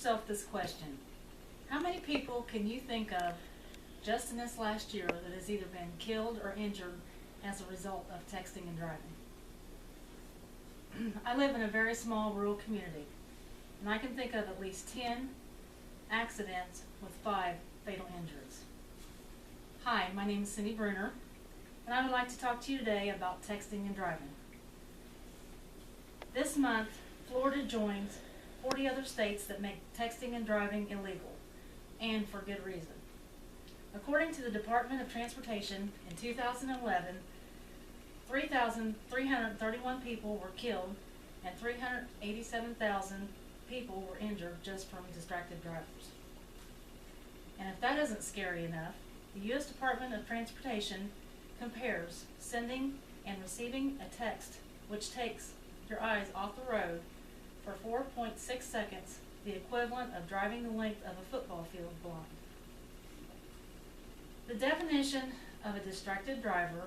yourself this question. How many people can you think of just in this last year that has either been killed or injured as a result of texting and driving? I live in a very small rural community, and I can think of at least 10 accidents with 5 fatal injuries. Hi, my name is Cindy Brunner, and I would like to talk to you today about texting and driving. This month, Florida joins 40 other states that make texting and driving illegal, and for good reason. According to the Department of Transportation, in 2011, 3,331 people were killed and 387,000 people were injured just from distracted drivers. And if that isn't scary enough, the U.S. Department of Transportation compares sending and receiving a text which takes your eyes off the road for 4.6 seconds, the equivalent of driving the length of a football field blind. The definition of a distracted driver,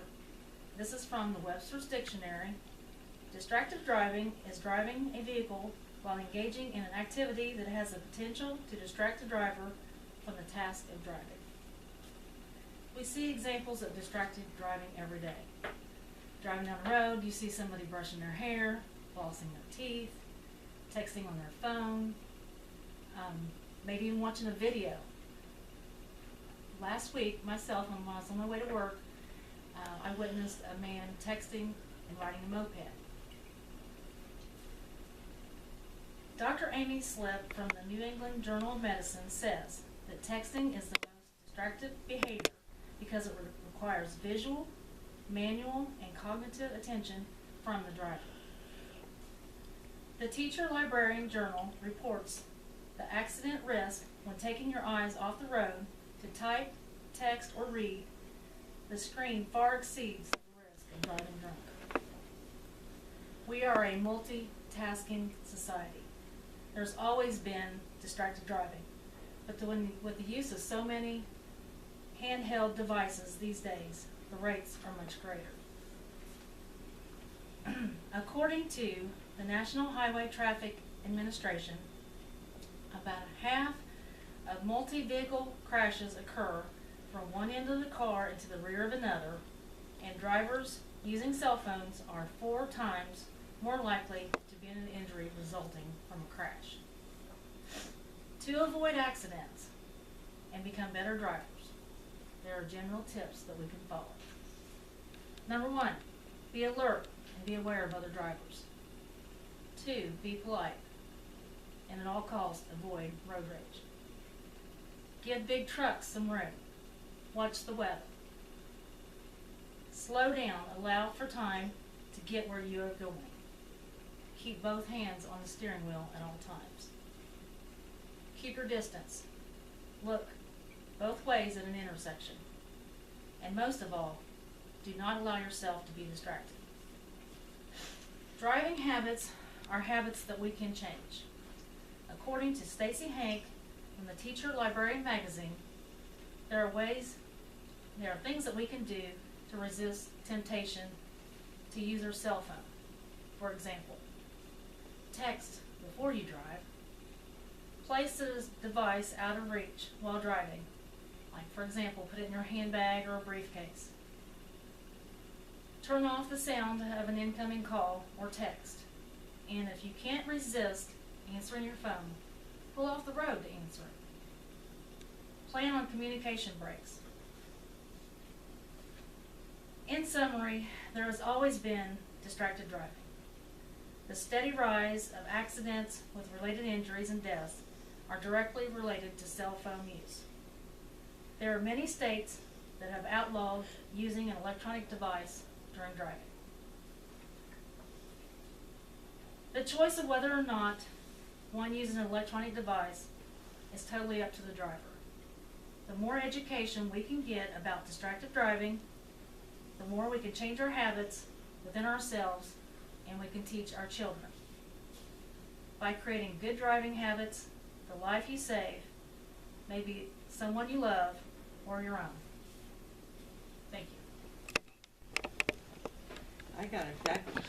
this is from the Webster's Dictionary. Distracted driving is driving a vehicle while engaging in an activity that has the potential to distract the driver from the task of driving. We see examples of distracted driving every day. Driving down the road, you see somebody brushing their hair, flossing their teeth, texting on their phone, maybe even watching a video. Last week, myself, when I was on my way to work, I witnessed a man texting and riding a moped. Dr. Amy Slip from the New England Journal of Medicine says that texting is the most distractive behavior because it requires visual, manual, and cognitive attention from the driver. The Teacher Librarian Journal reports the accident risk when taking your eyes off the road to type, text, or read the screen far exceeds the risk of driving drunk. We are a multitasking society. There's always been distracted driving, but with the use of so many handheld devices these days, the rates are much greater. According to the National Highway Traffic Administration, about half of multi-vehicle crashes occur from one end of the car into the rear of another, and drivers using cell phones are 4 times more likely to be in an injury resulting from a crash. To avoid accidents and become better drivers, there are general tips that we can follow. Number 1, be alert and be aware of other drivers. 2, be polite, and at all costs avoid road rage. Give big trucks some room. Watch the weather. Slow down, allow for time to get where you are going. Keep both hands on the steering wheel at all times. Keep your distance. Look both ways at an intersection. And most of all, do not allow yourself to be distracted. Driving habits are habits that we can change. According to Stacy Hank from the Teacher Librarian magazine, there are things that we can do to resist temptation to use our cell phone. For example, text before you drive. Place the device out of reach while driving. Like, for example, put it in your handbag or a briefcase. Turn off the sound of an incoming call or text. And if you can't resist answering your phone, pull off the road to answer it. Plan on communication breaks. In summary, there has always been distracted driving. The steady rise of accidents with related injuries and deaths are directly related to cell phone use. There are many states that have outlawed using an electronic device during driving. The choice of whether or not one uses an electronic device is totally up to the driver. The more education we can get about distracted driving, the more we can change our habits within ourselves, and we can teach our children. By creating good driving habits, the life you save, maybe someone you love, or your own. Thank you. I got exactly